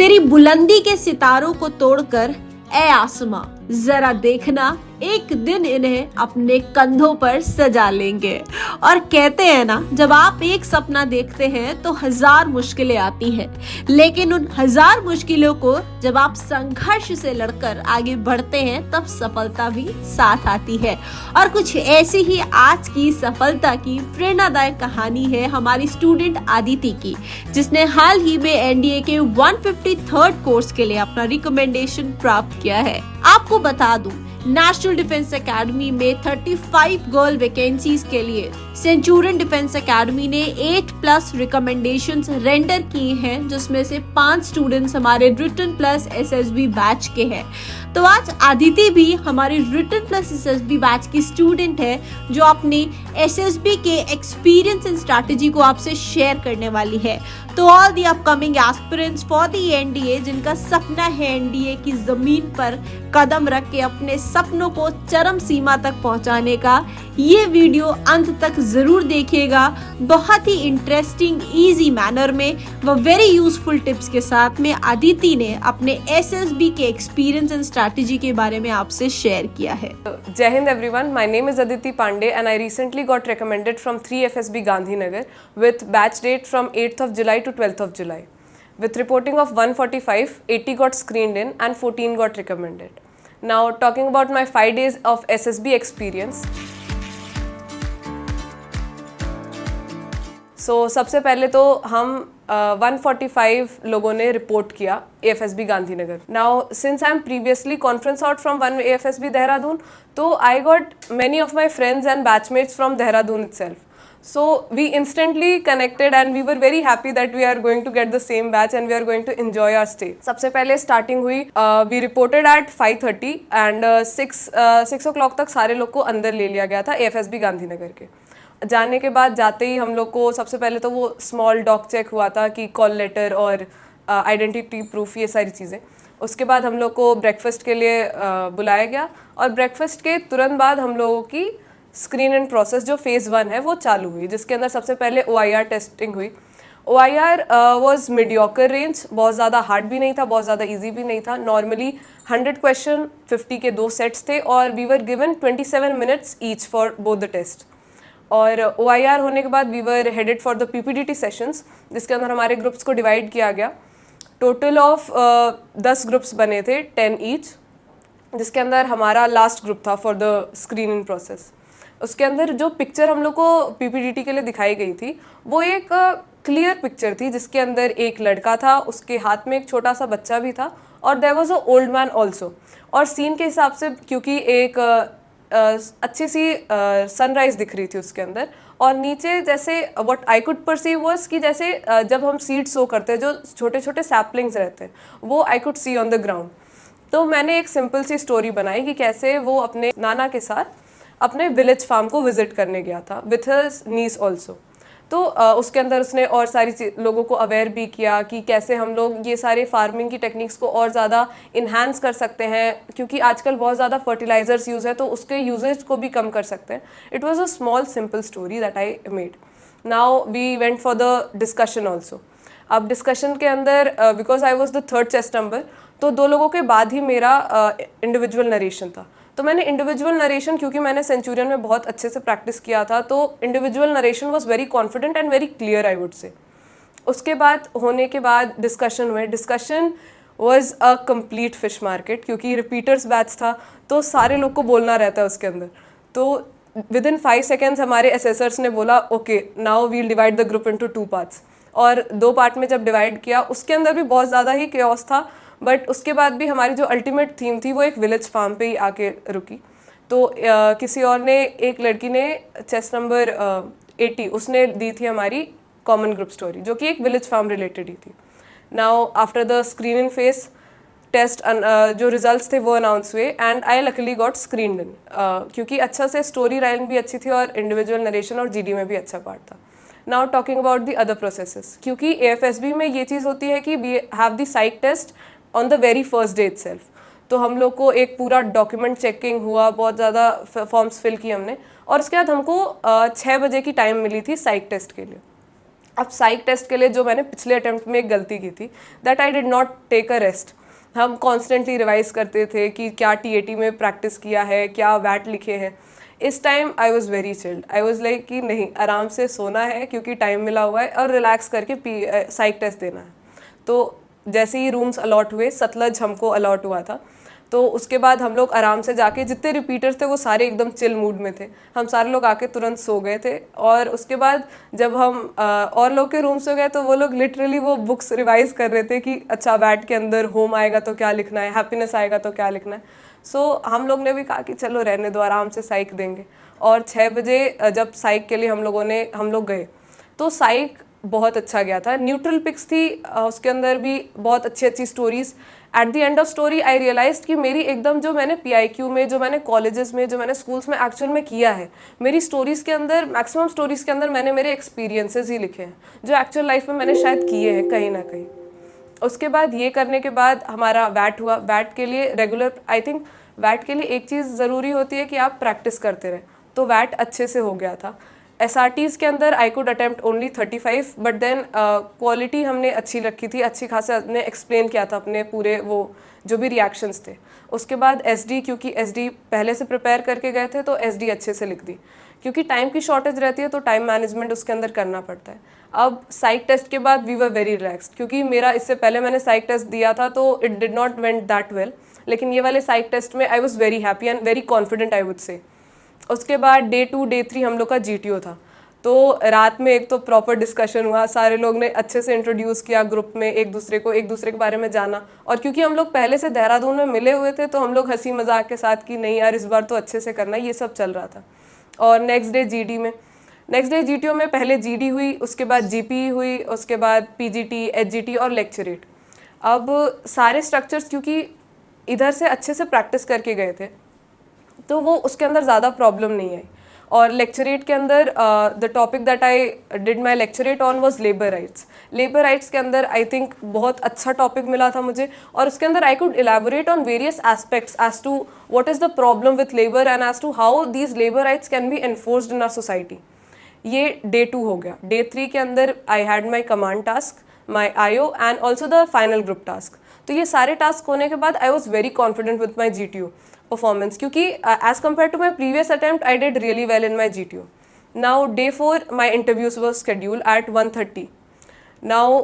तेरी बुलंदी के सितारों को तोड़कर ए आसमां, जरा देखना एक दिन इन्हें अपने कंधों पर सजा लेंगे। और कहते हैं ना, जब आप एक सपना देखते हैं तो हजार मुश्किलें आती हैं, लेकिन उन हजार मुश्किलों को जब आप संघर्ष से लड़कर आगे बढ़ते हैं तब सफलता भी साथ आती है। और कुछ ऐसी ही आज की सफलता की प्रेरणादायक कहानी है हमारी स्टूडेंट आदिति की, जिसने हाल ही में एनडीए के 153rd कोर्स के लिए अपना रिकमेंडेशन प्राप्त किया है। आपको बता दूं, नेशनल डिफेंस एकेडमी में 35 गर्ल वैकेंसीज के लिए सेंचुरियन डिफेंस एकेडमी ने 8+ रिकमेंडेशंस रेंडर किए हैं, जिसमें से 5 स्टूडेंट्स हमारे रिटन प्लस एसएसबी बैच के हैं। तो आज आदिति भी हमारे रिटन प्लस एसएसबी बैच की स्टूडेंट है, जो अपनी एसएसबी के एक्सपीरियंस एंड स्ट्रैटेजी को आपसे शेयर करने वाली है। तो all the upcoming aspirants for the NDA, जिनका सपना है एनडीए की जमीन पर कदम रख के अपने सपनों को चरम सीमा तक पहुंचाने का, ये वीडियो अंत तक जरूर देखिएगा। बहुत ही इंटरेस्टिंग इजी मैनर में व वेरी यूजफुल टिप्स के साथ में आदिति ने अपने एसएसबी के एक्सपीरियंस एंड स्ट्रैटेजी के बारे में आपसे शेयर किया है। जय Hind everyone, my name is Aditi Pandey and I recently got recommended from 3 FSB Gandhinagar with batch date from 8th of July to 12th of July. With reporting of 145, 80 got screened in and 14 got recommended. Now talking about my 5 days of SSB experience. सबसे पहले तो हम 145 लोगों ने report किया AFSB Gandhinagar. Now since I am previously conference out from 1 AFSB Dehradun, तो I got many of my friends and batchmates from Dehradun itself. So we instantly connected and we were very happy that we are going to get the same batch and we are going to enjoy our stay. सबसे पहले starting हुई, we reported at 5:30 and 6 o'clock तक सारे लोग को अंदर ले लिया गया था AFSB गांधीनगर के। जाने के बाद जाते ही हम लोग को सबसे पहले तो वो स्मॉल डॉग चेक हुआ था कि कॉल लेटर और आइडेंटिटी प्रूफ, ये सारी चीज़ें। उसके बाद हम लोग को ब्रेकफास्ट के लिए बुलाया गया और ब्रेकफास्ट के तुरंत बाद हम लोगों की स्क्रीन इन प्रोसेस जो फेज़ 1 है वो चालू हुई, जिसके अंदर सबसे पहले OIR टेस्टिंग हुई। OIR वॉज मीडियोकर रेंज, बहुत ज़्यादा हार्ड भी नहीं था, बहुत ज़्यादा ईजी भी नहीं था। नॉर्मली 100 क्वेश्चन 50 के 2 सेट्स थे और we were given 27 minutes each for both the test. और OIR होने के बाद we were headed for the PPDT sessions, जिसके अंदर हमारे ग्रुप्स को डिवाइड किया गया। टोटल ऑफ 10 ग्रुप्स बने थे, 10 ईच, जिसके अंदर हमारा लास्ट ग्रुप था for the screen in process. उसके अंदर जो पिक्चर हम लोग को PPDT के लिए दिखाई गई थी वो एक क्लियर पिक्चर थी, जिसके अंदर एक लड़का था, उसके हाथ में एक छोटा सा बच्चा भी था और there was a old man also. और सीन के हिसाब से क्योंकि एक अच्छी सी सनराइज दिख रही थी उसके अंदर, और नीचे जैसे what I could perceive was कि जैसे जब हम सीड सो करते हैं जो छोटे छोटे सैपलिंग्स रहते हैं वो I could see on the ground. तो मैंने एक सिंपल सी स्टोरी बनाई कि कैसे वो अपने नाना के साथ अपने विलेज फार्म को विजिट करने गया था विथ हिज नीस ऑल्सो। तो उसके अंदर उसने और सारी लोगों को अवेयर भी किया कि कैसे हम लोग ये सारे फार्मिंग की टेक्निक्स को और ज़्यादा इन्हांस कर सकते हैं, क्योंकि आजकल बहुत ज़्यादा फर्टिलाइजर्स यूज़ है तो उसके यूजेज को भी कम कर सकते हैं। It was a small simple story that I made. Now we went for the discussion also. अब डिस्कशन के अंदर because I was the 3rd chest number, तो 2 लोगों के बाद ही मेरा इंडिविजुअल नरेशन था। तो मैंने इंडिविजुअल नरेशन, क्योंकि मैंने सेंचुरियन में बहुत अच्छे से प्रैक्टिस किया था, तो individual narration was very confident and very clear I would say. उसके बाद होने के बाद डिस्कशन हुए। Discussion was a complete fish market, क्योंकि रिपीटर्स बैच था तो सारे लोग को बोलना रहता है उसके अंदर। तो विद इन 5 सेकेंड्स हमारे एसेसर्स ने बोला okay now we'll divide the group into 2 parts. और 2 पार्ट में जब डिवाइड किया उसके अंदर भी बहुत ज़्यादा ही केओस था, बट उसके बाद भी हमारी जो अल्टीमेट थीम थी वो एक विलेज फार्म पे ही आके रुकी। तो किसी और ने, एक लड़की ने चेस्ट नंबर 80 उसने दी थी हमारी कॉमन ग्रुप स्टोरी, जो कि एक विलेज फार्म रिलेटेड ही थी। Now after the screen in face test जो रिजल्ट्स थे वो अनाउंस हुए and I luckily got screened in, क्योंकि अच्छा से स्टोरी लाइन भी अच्छी थी और इंडिविजुअल नरेशन और GD में भी अच्छा पार्ट था। Now talking about the other processes, क्योंकि AFSB में ये चीज़ होती है कि we have the psych test on the very first day itself. तो हम लोग को एक पूरा डॉक्यूमेंट चेकिंग हुआ, बहुत ज़्यादा फॉर्म्स फिल किए हमने, और उसके बाद हमको 6 बजे की टाइम मिली थी साइक टेस्ट के लिए। अब साइक टेस्ट के लिए जो मैंने पिछले अटेम्प्ट में एक गलती की थी, that I did not take a rest. हम कॉन्स्टेंटली रिवाइज करते थे कि क्या टीएटी में प्रैक्टिस किया है, क्या वैट लिखे हैं। इस time I was very chilled, I was like कि नहीं, आराम से सोना है क्योंकि टाइम मिला हुआ है, और रिलैक्स करके साइक टेस्ट देना है। तो जैसे ही रूम्स अलॉट हुए, सतलज हमको अलॉट हुआ था, तो उसके बाद हम लोग आराम से जाके, जितने रिपीटर्स थे वो सारे एकदम चिल मूड में थे, हम सारे लोग आके तुरंत सो गए थे। और उसके बाद जब हम और लोग के रूम से गए तो वो लोग लिटरली वो बुक्स रिवाइज कर रहे थे कि अच्छा वैट के अंदर होम आएगा तो क्या लिखना है, हैप्पीनेस आएगा तो क्या लिखना है। सो हम लोग ने भी कहा कि चलो रहने दो, आराम से साइक देंगे। और 6 बजे जब साइक के लिए हम लोग गए तो साइक बहुत अच्छा गया था। न्यूट्रल पिक्स थी, उसके अंदर भी बहुत अच्छी अच्छी stories. At the end of story I realise कि मेरी एकदम जो मैंने PIQ में, जो मैंने कॉलेजेस में, जो मैंने स्कूल्स में एक्चुअल में किया है, मेरी स्टोरीज़ के अंदर, मैक्सिमम स्टोरीज़ के अंदर मैंने मेरे एक्सपीरियंसेस ही लिखे हैं जो एक्चुअल लाइफ में मैंने शायद किए हैं कहीं ना कहीं। उसके बाद ये करने के बाद हमारा वैट हुआ। वैट के लिए रेगुलर, आई थिंक वैट के लिए एक चीज़ ज़रूरी होती है कि आप प्रैक्टिस करते रहें, तो वैट अच्छे से हो गया था। SRTs के अंदर I could attempt only 35, but then quality हमने अच्छी रखी थी, अच्छी खासा ने एक्सप्लेन किया था अपने पूरे वो जो भी रिएक्शंस थे। उसके बाद SD, क्योंकि SD पहले से प्रिपेयर करके गए थे तो SD अच्छे से लिख दी, क्योंकि टाइम की शॉर्टेज रहती है तो टाइम मैनेजमेंट उसके अंदर करना पड़ता है। अब साइक टेस्ट के बाद वी वर वेरी रिलैक्स्ड, क्योंकि मेरा इससे पहले मैंने साइक टेस्ट दिया था तो it did not went that well, लेकिन ये वाले साइक टेस्ट में आई was very happy and very confident, I would say. उसके बाद Day 2 Day 3 हम लोग का GTO था, तो रात में एक तो प्रॉपर डिस्कशन हुआ, सारे लोग ने अच्छे से इंट्रोड्यूस किया ग्रुप में एक दूसरे के बारे में जाना। और क्योंकि हम लोग पहले से देहरादून में मिले हुए थे तो हम लोग हंसी मजाक के साथ कि नहीं यार इस बार तो अच्छे से करना है, ये सब चल रहा था। और नेक्स्ट डे GTO में पहले GD हुई, उसके बाद GP हुई, उसके बाद PGT, HGT और लेक्चरेट। अब सारे स्ट्रक्चर्स क्योंकि इधर से अच्छे से प्रैक्टिस करके गए थे तो वो उसके अंदर ज़्यादा प्रॉब्लम नहीं आई। और लेक्चरेट के अंदर the topic that I did my lecturette on was labour rights. Labour rights के अंदर आई थिंक बहुत अच्छा टॉपिक मिला था मुझे, और उसके अंदर I could elaborate on various aspects as to what is the problem with labour and as to how these labour rights can be enforced in our society. ये Day 2 हो गया। Day 3 के अंदर I had my command task, my IO and also the final group task. तो ये सारे task होने के बाद I was very confident with my GTO performance, क्योंकि as compare to my previous attempt I did really well in my GTO। Now Day 4 my interviews was schedule at 1:30। Now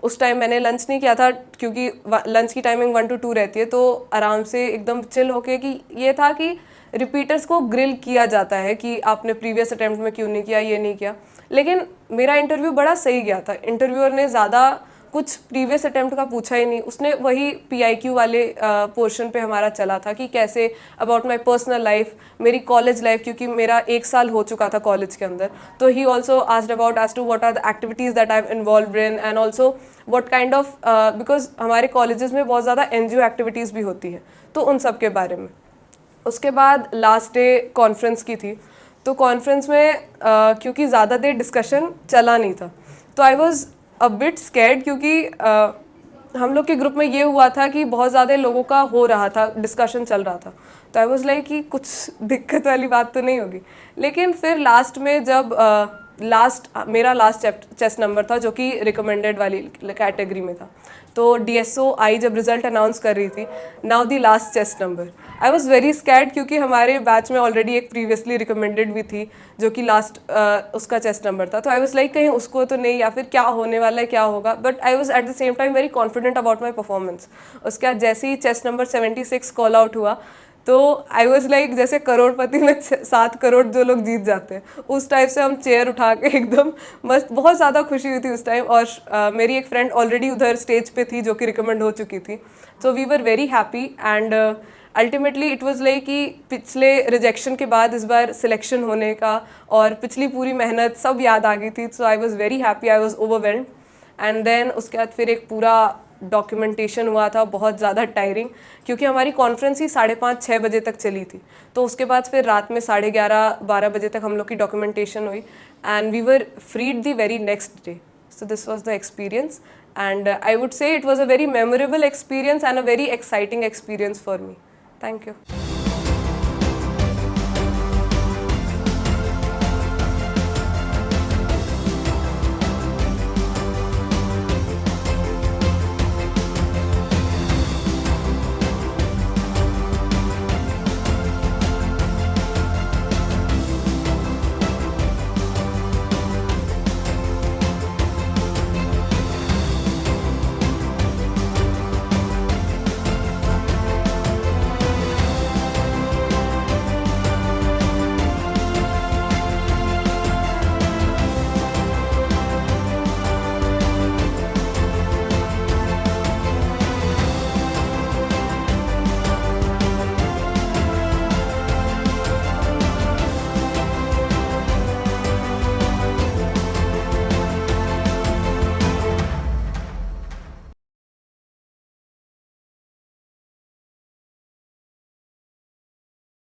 उस time मैंने lunch नहीं किया था, क्योंकि lunch की timing 1 to 2 रहती है, तो आराम से एकदम चिल होके, कि ये था कि रिपीटर्स को ग्रिल किया जाता है कि आपने प्रीवियस अटेम्प्ट में क्यों नहीं किया, ये नहीं किया। लेकिन मेरा इंटरव्यू बड़ा सही गया था, इंटरव्यूअर ने ज़्यादा कुछ प्रीवियस अटेम्प्ट का पूछा ही नहीं, उसने वही PIQ वाले पोर्शन पे हमारा चला था कि कैसे अबाउट माई पर्सनल लाइफ, मेरी कॉलेज लाइफ, क्योंकि मेरा 1 साल हो चुका था कॉलेज के अंदर। तो he also asked about as to what are the activities that I have involved in and also what kind of, because हमारे कॉलेजेस में बहुत ज़्यादा NGO एक्टिविटीज़ भी होती हैं, तो उन सब के बारे में। उसके बाद लास्ट डे कॉन्फ्रेंस की थी, तो कॉन्फ्रेंस में क्योंकि ज़्यादा देर डिस्कशन चला नहीं था तो I was a bit scared, क्योंकि हम लोग के ग्रुप में ये हुआ था कि बहुत ज़्यादा लोगों का हो रहा था, डिस्कशन चल रहा था, तो आई वॉज लाइक कि कुछ दिक्कत वाली बात तो नहीं होगी। लेकिन फिर लास्ट में जब मेरा लास्ट चेस्ट नंबर था जो कि रिकमेंडेड वाली कैटेगरी में था, तो DSO आई जब रिजल्ट अनाउंस कर रही थी, now the last chest number, I was very scared, क्योंकि हमारे बैच में ऑलरेडी एक प्रीवियसली रिकमेंडेड भी थी जो कि लास्ट उसका चेस्ट नंबर था। तो आई वॉज लाइक कहीं उसको तो नहीं, या फिर क्या होने वाला है, क्या होगा, but I was at the same time very confident about my performance. उसके बाद जैसे ही चेस्ट नंबर 76 कॉल आउट हुआ तो आई वॉज लाइक जैसे करोड़पति में 7 करोड़ जो लोग जीत जाते हैं, उस टाइप से हम चेयर उठा के एकदम मस्त, बहुत ज़्यादा खुशी हुई थी उस टाइम। और मेरी एक फ्रेंड ऑलरेडी उधर स्टेज पे थी जो कि रिकमेंड हो चुकी थी, so we were very happy and ultimately it was like कि पिछले रिजेक्शन के बाद इस बार सिलेक्शन होने का और पिछली पूरी मेहनत सब याद आ गई थी। So I was very happy, I was overwhelmed. And then उसके बाद फिर एक पूरा डॉक्यूमेंटेशन हुआ था, बहुत ज़्यादा टायरिंग, क्योंकि हमारी कॉन्फ्रेंस ही 5:30-6 बजे तक चली थी। तो उसके बाद फिर रात में 11:30-12 बजे तक हम लोग की डॉक्यूमेंटेशन हुई and we were freed the very next day. So this was the experience and I would say it was a very memorable experience and a very exciting experience for me. Thank you.